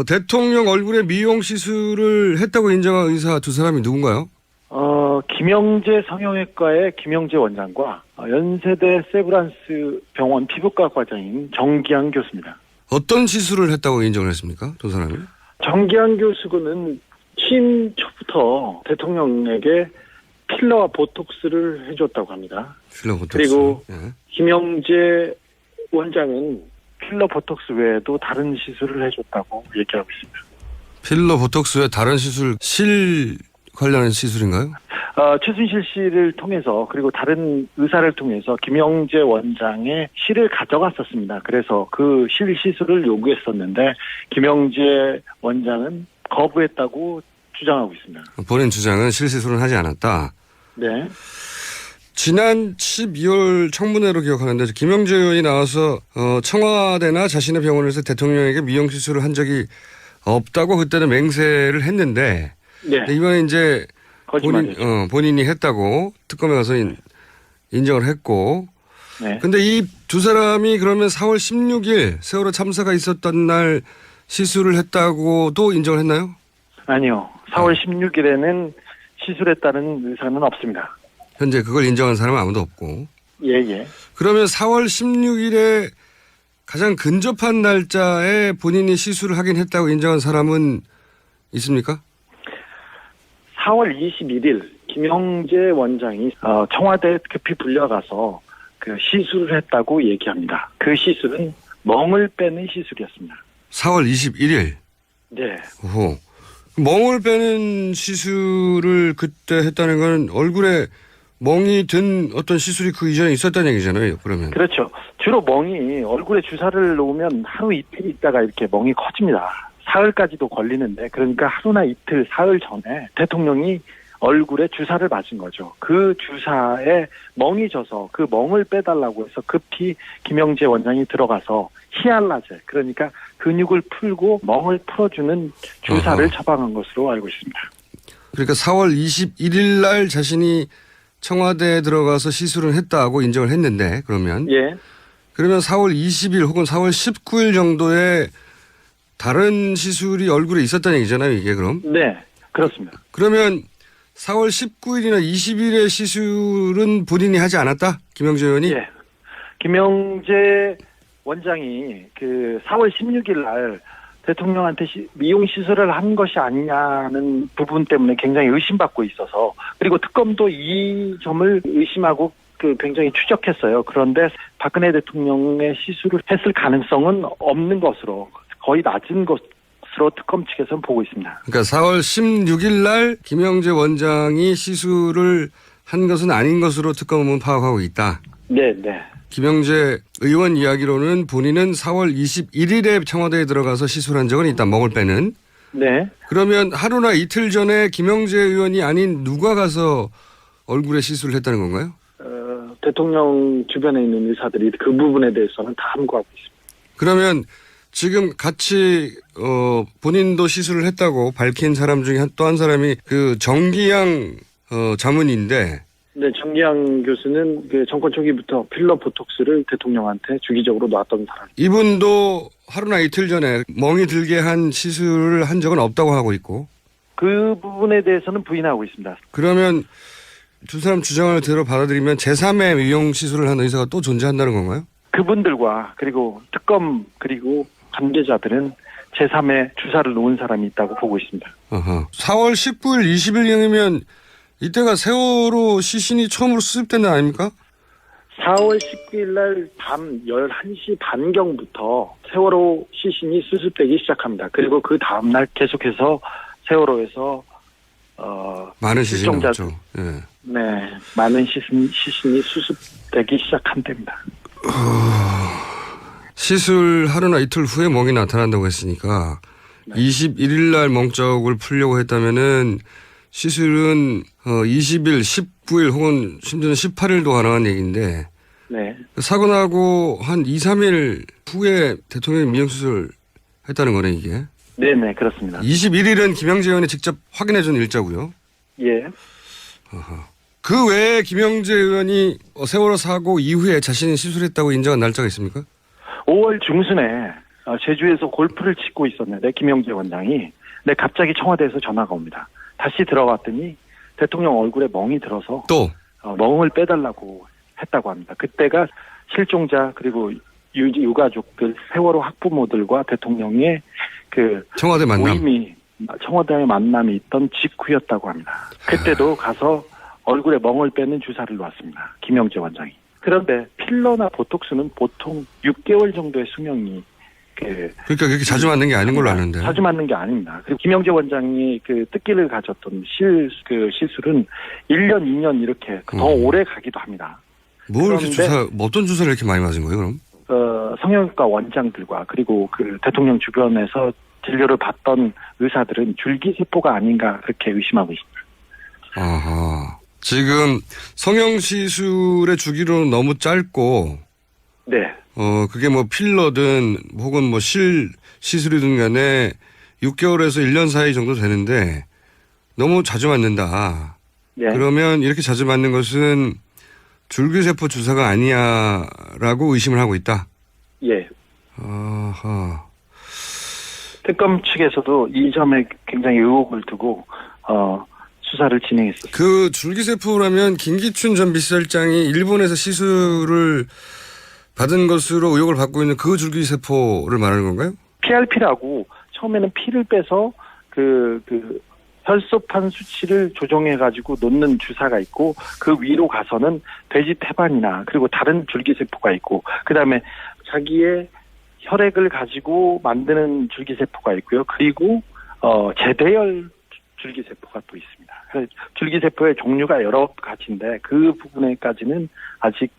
대통령 얼굴에 미용 시술을 했다고 인정한 의사 두 사람이 누군가요? 김영재 성형외과의 김영재 원장과 연세대 세브란스 병원 피부과 과장인 정기양 교수입니다. 어떤 시술을 했다고 인정을 했습니까? 두 사람이? 정기양 교수는 취임 초부터 대통령에게 필러와 보톡스를 해줬다고 합니다. 필러 보톡스. 그리고 예. 김영재 원장은 필러 보톡스 외에도 다른 시술을 해줬다고 얘기하고 있습니다. 필러 보톡스 외 다른 시술, 실 관련한 시술인가요? 최순실 씨를 통해서 그리고 다른 의사를 통해서 김영재 원장의 실을 가져갔었습니다. 그래서 그 실 시술을 요구했었는데 김영재 원장은 거부했다고 주장하고 있습니다. 본인 주장은 실 시술은 하지 않았다. 네. 지난 12월 청문회로 기억하는데 김영재 의원이 나와서 청와대나 자신의 병원에서 대통령에게 미용 시술을 한 적이 없다고 그때는 맹세를 했는데 네. 이번에 이제 본인이 했다고 특검에 가서 인정을 했고 네. 근데 이 두 사람이 그러면 4월 16일 세월호 참사가 있었던 날 시술을 했다고도 인정을 했나요? 아니요. 4월 16일에는 시술했다는 의사는 없습니다. 현재 그걸 인정한 사람은 아무도 없고. 예. 그러면 4월 16일에 가장 근접한 날짜에 본인이 시술을 하긴 했다고 인정한 사람은 있습니까? 4월 21일 김영재 원장이 청와대에 급히 불려가서 그 시술을 했다고 얘기합니다. 그 시술은 멍을 빼는 시술이었습니다. 4월 21일. 네. 오호. 멍을 빼는 시술을 그때 했다는 건 얼굴에 멍이 든 어떤 시술이 그 이전에 있었다는 얘기잖아요. 그러면. 그렇죠. 주로 멍이 얼굴에 주사를 놓으면 하루 이틀 있다가 이렇게 멍이 커집니다. 사흘까지도 걸리는데 그러니까 하루나 이틀 사흘 전에 대통령이 얼굴에 주사를 맞은 거죠. 그 주사에 멍이 져서 그 멍을 빼달라고 해서 급히 김영재 원장이 들어가서 히알라제 그러니까 근육을 풀고 멍을 풀어주는 주사를 처방한 것으로 알고 있습니다. 그러니까 4월 21일 날 자신이 청와대에 들어가서 시술을 했다고 인정을 했는데 그러면 예. 그러면 4월 20일 혹은 4월 19일 정도에 다른 시술이 얼굴에 있었다는 얘기잖아요, 이게 그럼? 네, 그렇습니다. 그러면 4월 19일이나 20일의 시술은 본인이 하지 않았다? 김영재 의원이? 예. 김영재 원장이 그 4월 16일 날 대통령한테 미용 시술을 한 것이 아니냐는 부분 때문에 굉장히 의심받고 있어서 그리고 특검도 이 점을 의심하고 굉장히 추적했어요. 그런데 박근혜 대통령의 시술을 했을 가능성은 없는 것으로 거의 낮은 것으로 특검 측에서는 보고 있습니다. 그러니까 4월 16일 날 김영재 원장이 시술을 한 것은 아닌 것으로 특검은 파악하고 있다. 네. 김영재 의원 이야기로는 본인은 4월 21일에 청와대에 들어가서 시술한 적은 있다. 멍을 빼는. 네. 그러면 하루나 이틀 전에 김영재 의원이 아닌 누가 가서 얼굴에 시술을 했다는 건가요? 대통령 주변에 있는 의사들이 그 부분에 대해서는 다 함구하고 있습니다. 그러면 지금 같이 본인도 시술을 했다고 밝힌 사람 중에 또 한 사람이 그 정기양 자문인데 네, 정기양 교수는 그 정권 초기부터 필러 보톡스를 대통령한테 주기적으로 놨던 사람. 이분도 하루나 이틀 전에 멍이 들게 한 시술을 한 적은 없다고 하고 있고. 그 부분에 대해서는 부인하고 있습니다. 그러면 두 사람 주장을 들어 받아들이면 제3의 미용 시술을 한 의사가 또 존재한다는 건가요? 그분들과 그리고 특검 그리고 관계자들은 제3의 주사를 놓은 사람이 있다고 보고 있습니다. 4월 19일, 20일경이면 이때가 세월호 시신이 처음으로 수습된 날 아닙니까? 4월 19일 날 밤 11시 반경부터 세월호 시신이 수습되기 시작합니다. 그리고 그 다음날 계속해서 세월호에서 많은 시신이 나왔죠. 예. 네, 많은 시신이 수습되기 시작한답니다. 시술 하루나 이틀 후에 멍이 나타난다고 했으니까 21일 날 멍석을 풀려고 했다면은 시술은 20일, 19일 혹은 심지어는 18일도 가능한 얘기인데 네. 사고 나고 한 2, 3일 후에 대통령이 미용수술 했다는 거네 이게. 네네 그렇습니다. 21일은 김영재 의원이 직접 확인해 준 일자고요. 예. 그 외에 김영재 의원이 세월호 사고 이후에 자신이 시술했다고 인정한 날짜가 있습니까? 5월 중순에 제주에서 골프를 치고 있었는데 김영재 원장이 근데 갑자기 청와대에서 전화가 옵니다. 다시 들어갔더니 대통령 얼굴에 멍이 들어서 또 멍을 빼달라고 했다고 합니다. 그때가 실종자 그리고 유가족들 세월호 학부모들과 대통령의 그 청와대 만남. 모임이 청와대의 만남이 있던 직후였다고 합니다. 그때도 가서 얼굴에 멍을 빼는 주사를 놨습니다. 김영재 원장이. 그런데 필러나 보톡스는 보통 6개월 정도의 수명이 그러니까 그렇게 자주 맞는 게 아닌 걸로 아는데. 자주 맞는 게 아닙니다. 그리고 김영재 원장이 그 뜻기를 가졌던 시술은 1년, 2년 이렇게 더 오래 가기도 합니다. 뭘 이렇게 어떤 주사를 이렇게 많이 맞은 거예요, 그럼? 성형외과 원장들과 그리고 그 대통령 주변에서 진료를 받던 의사들은 줄기세포가 아닌가 그렇게 의심하고 있습니다. 아하. 지금 성형시술의 주기로는 너무 짧고, 네. 그게 뭐 필러든 혹은 뭐 시술이든 간에 6개월에서 1년 사이 정도 되는데 너무 자주 맞는다. 네. 그러면 이렇게 자주 맞는 것은 줄기세포 주사가 아니야라고 의심을 하고 있다. 예. 아하. 특검 측에서도 이 점에 굉장히 의혹을 두고 수사를 진행했었습니다. 그 줄기세포라면 김기춘 전 비서실장이 일본에서 시술을 받은 것으로 의혹을 받고 있는 그 줄기세포를 말하는 건가요? PRP라고 처음에는 피를 빼서 그 혈소판 수치를 조정해가지고 놓는 주사가 있고 그 위로 가서는 돼지 태반이나 그리고 다른 줄기세포가 있고 그 다음에 자기의 혈액을 가지고 만드는 줄기세포가 있고요. 그리고 제대열 줄기세포가 또 있습니다. 그래서 줄기세포의 종류가 여러 가지인데 그 부분에까지는 아직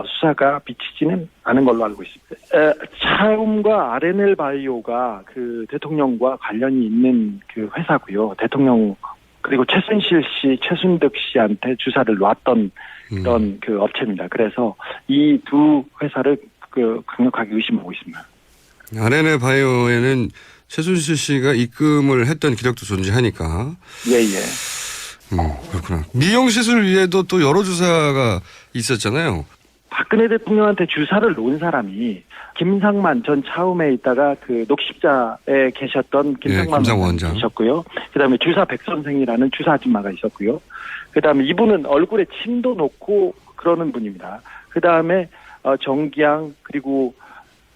수사가 미치지는 않은 걸로 알고 있습니다. 차움과 RNL 바이오가 그 대통령과 관련이 있는 그 회사고요. 대통령 그리고 최순실 씨, 최순득 씨한테 주사를 놨던 그런 그 업체입니다. 그래서 이 두 회사를 그 강력하게 의심하고 있습니다. RNL 바이오에는 최순실 씨가 입금을 했던 기록도 존재하니까. 예예. 그렇구나. 미용 시술 위에도 또 여러 주사가 있었잖아요. 박근혜 대통령한테 주사를 놓은 사람이 김상만 전 차움에 있다가 그 녹십자에 계셨던 김상만 원장 계셨고요. 그다음에 주사 백 선생이라는 주사 아줌마가 있었고요. 그다음에 이분은 얼굴에 침도 놓고 그러는 분입니다. 그다음에 정기양 그리고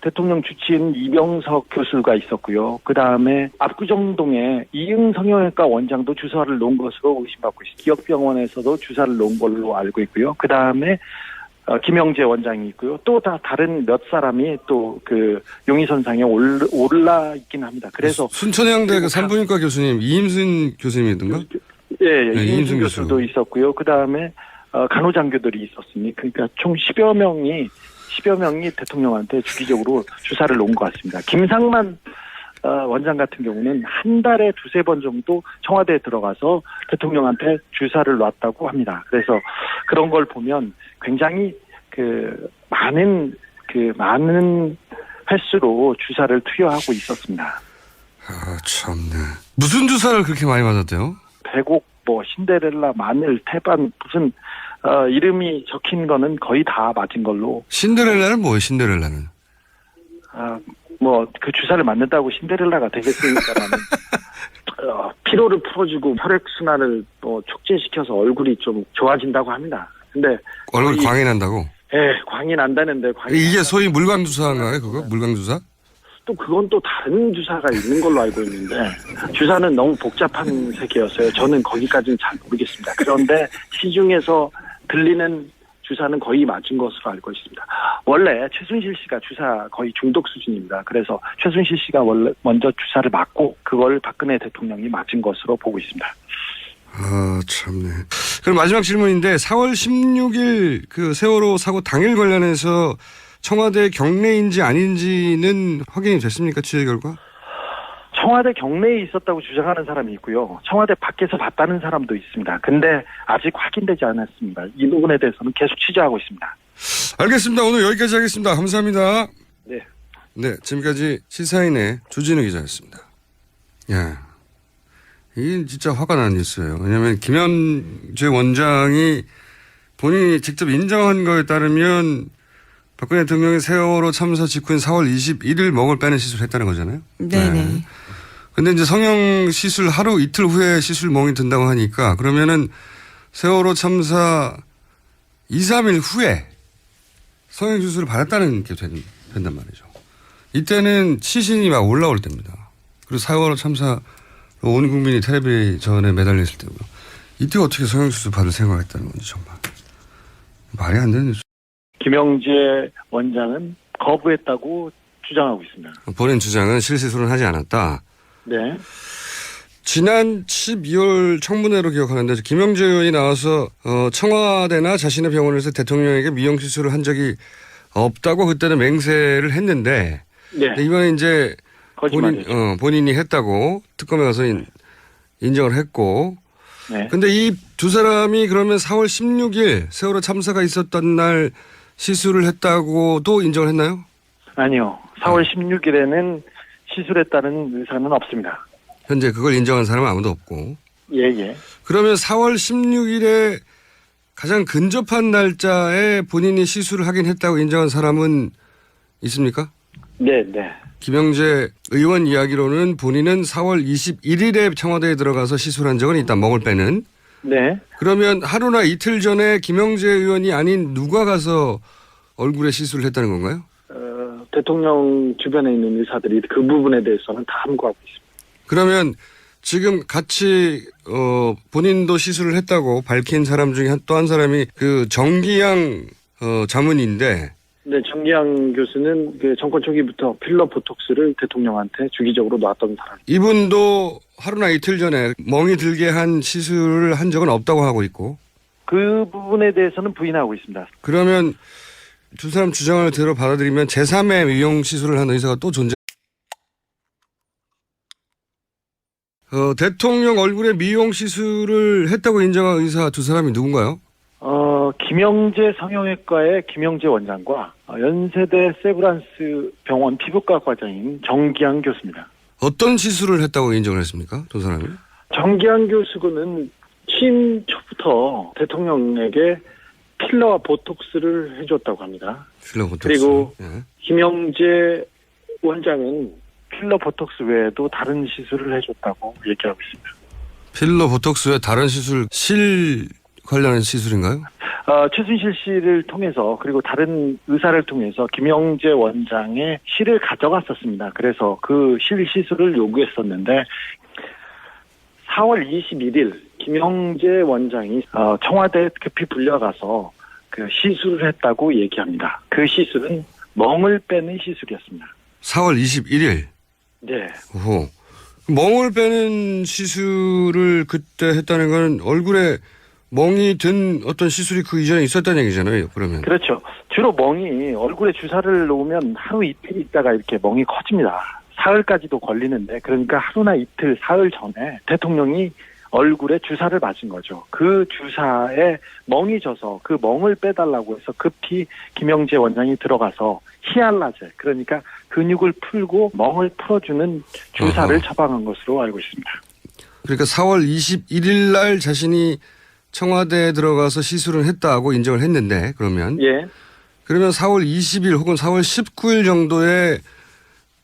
대통령 주치인 이병석 교수가 있었고요. 그다음에 압구정동에 이응 성형외과 원장도 주사를 놓은 것으로 의심받고 있습니다. 기억병원에서도 주사를 놓은 걸로 알고 있고요. 그다음에 김영재 원장이 있고요. 또 다른 몇 사람이 또 그 용의선상에 올라 있긴 합니다. 그래서 순천향대 그 산부인과 교수님 이임순 교수님이던가? 예, 이임순 교수도 있었고요. 그다음에 간호장교들이 있었으니 그러니까 총 10여 명이 대통령한테 주기적으로 주사를 놓은 것 같습니다. 김상만 원장 같은 경우는 한 달에 2-3번 정도 청와대에 들어가서 대통령한테 주사를 놨다고 합니다. 그래서 그런 걸 보면 굉장히 많은 횟수로 주사를 투여하고 있었습니다. 아, 참네. 무슨 주사를 그렇게 많이 맞았대요? 배곡, 신데렐라, 마늘, 태반 무슨 이름이 적힌 거는 거의 다 맞은 걸로. 신데렐라는 뭐예요, 신데렐라는? 그 주사를 맞는다고 신데렐라가 되겠습니까라는. 피로를 풀어주고 혈액순환을 촉진시켜서 얼굴이 좀 좋아진다고 합니다. 근데. 얼굴이 광이 난다고? 예, 광이 난다는데. 이게 소위 물광주사인가요, 그거? 물광주사? 또 그건 또 다른 주사가 있는 걸로 알고 있는데 주사는 너무 복잡한 세계였어요. 저는 거기까지는 잘 모르겠습니다. 그런데 시중에서 들리는 주사는 거의 맞은 것으로 알고 있습니다. 원래 최순실 씨가 주사 거의 중독 수준입니다. 그래서 최순실 씨가 원래 먼저 주사를 맞고 그걸 박근혜 대통령이 맞은 것으로 보고 있습니다. 아, 참네. 그럼 마지막 질문인데 4월 16일 그 세월호 사고 당일 관련해서 청와대 경내인지 아닌지는 확인이 됐습니까? 취재 결과? 청와대 경내에 있었다고 주장하는 사람이 있고요. 청와대 밖에서 봤다는 사람도 있습니다. 근데 아직 확인되지 않았습니다. 이 부분에 대해서는 계속 취재하고 있습니다. 알겠습니다. 오늘 여기까지 하겠습니다. 감사합니다. 네. 네, 지금까지 시사인의 주진우 기자였습니다. 야, 이게 진짜 화가 나는 뉴스예요. 왜냐하면 김현재 원장이 본인이 직접 인정한 거에 따르면 박근혜 대통령이 세월호 참사 직후인 4월 21일 멍을 빼는 시술을 했다는 거잖아요. 네네. 근데 이제 성형 시술 하루 이틀 후에 시술 멍이 든다고 하니까 그러면은 세월호 참사 2, 3일 후에 성형 수술을 받았다는 게 된단 말이죠. 이때는 시신이 막 올라올 때입니다. 그리고 세월호 참사 온 국민이 텔레비전에 매달려 있을 때고요. 이때 어떻게 성형 수술 받을 생각을 했다는 건지 정말 말이 안 되는. 김영재 원장은 거부했다고 주장하고 있습니다. 본인 주장은 실시술은 하지 않았다. 네. 지난 12월 청문회로 기억하는데 김영재 의원이 나와서 청와대나 자신의 병원에서 대통령에게 미용 시술을 한 적이 없다고 그때는 맹세를 했는데 네. 이번에 이제 거짓말이죠. 본인이 했다고 특검에 가서 인정을 했고 네. 근데 이 두 사람이 그러면 4월 16일 세월호 참사가 있었던 날 시술을 했다고도 인정을 했나요? 아니요. 4월 16일에는 시술했다는 의사는 없습니다. 현재 그걸 인정한 사람은 아무도 없고. 예. 그러면 4월 16일에 가장 근접한 날짜에 본인이 시술을 하긴 했다고 인정한 사람은 있습니까? 네. 김영재 의원 이야기로는 본인은 4월 21일에 청와대에 들어가서 시술한 적은 있다. 멍을 빼는. 네. 그러면 하루나 이틀 전에 김영재 의원이 아닌 누가 가서 얼굴에 시술을 했다는 건가요? 대통령 주변에 있는 의사들이 그 부분에 대해서는 다 함구하고 있습니다. 그러면 지금 같이 본인도 시술을 했다고 밝힌 사람 중에 또 한 사람이 그 정기양 자문인데. 네, 정기양 교수는 그 정권 초기부터 필러 보톡스를 대통령한테 주기적으로 놨던 사람. 이분도 하루나 이틀 전에 멍이 들게 한 시술을 한 적은 없다고 하고 있고. 그 부분에 대해서는 부인하고 있습니다. 그러면 두 사람 주장을 들어 받아들이면 제3의 미용 시술을 한 의사가 또 존재. 대통령 얼굴에 미용 시술을 했다고 인정한 의사 두 사람이 누군가요? 김영재 성형외과의 김영재 원장과 연세대 세브란스 병원 피부과 과장인 정기양 교수입니다. 어떤 시술을 했다고 인정을 했습니까? 두 사람이? 정기양 교수는 취임 초부터 대통령에게 필러와 보톡스를 해줬다고 합니다. 필러 보톡스. 그리고 예. 김영재 원장은 필러 보톡스 외에도 다른 시술을 해줬다고 얘기하고 있습니다. 필러 보톡스 외 다른 시술, 실 관련한 시술인가요? 최순실 씨를 통해서 그리고 다른 의사를 통해서 김영재 원장의 실을 가져갔었습니다. 그래서 그 실 시술을 요구했었는데 4월 21일 김영재 원장이 청와대에 급히 불려가서 그 시술을 했다고 얘기합니다. 그 시술은 멍을 빼는 시술이었습니다. 4월 21일. 네. 오호. 멍을 빼는 시술을 그때 했다는 건 얼굴에 멍이 든 어떤 시술이 그 이전에 있었다는 얘기잖아요, 그러면. 그렇죠. 주로 멍이 얼굴에 주사를 놓으면 하루 이틀 있다가 이렇게 멍이 커집니다. 사흘까지도 걸리는데 그러니까 하루나 이틀, 사흘 전에 대통령이 얼굴에 주사를 맞은 거죠. 그 주사에 멍이 져서 그 멍을 빼달라고 해서 급히 김영재 원장이 들어가서 히알라제, 그러니까 근육을 풀고 멍을 풀어주는 주사를 처방한 것으로 알고 있습니다. 그러니까 4월 21일 날 자신이 청와대에 들어가서 시술을 했다고 인정을 했는데 그러면. 예. 그러면 4월 20일 혹은 4월 19일 정도에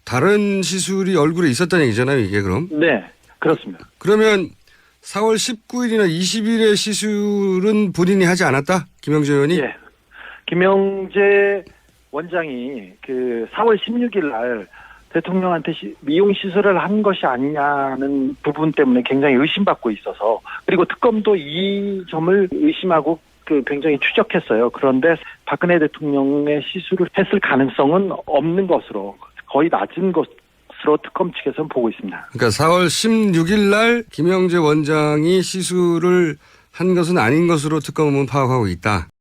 다른 시술이 얼굴에 있었다는 얘기잖아요, 이게 그럼? 네, 그렇습니다. 그러면 4월 19일이나 20일의 시술은 본인이 하지 않았다? 김영재 의원이? 예. 김영재 원장이 그 4월 16일 날 대통령한테 미용 시술을 한 것이 아니냐는 부분 때문에 굉장히 의심받고 있어서, 그리고 특검도 이 점을 의심하고 굉장히 추적했어요. 그런데 박근혜 대통령의 시술을 했을 가능성은 없는 것으로, 거의 낮은 것으로 특검 측에서는 보고 있습니다. 그러니까 4월 16일 날 김영재 원장이 시술을 한 것은 아닌 것으로 특검은 파악하고 있다.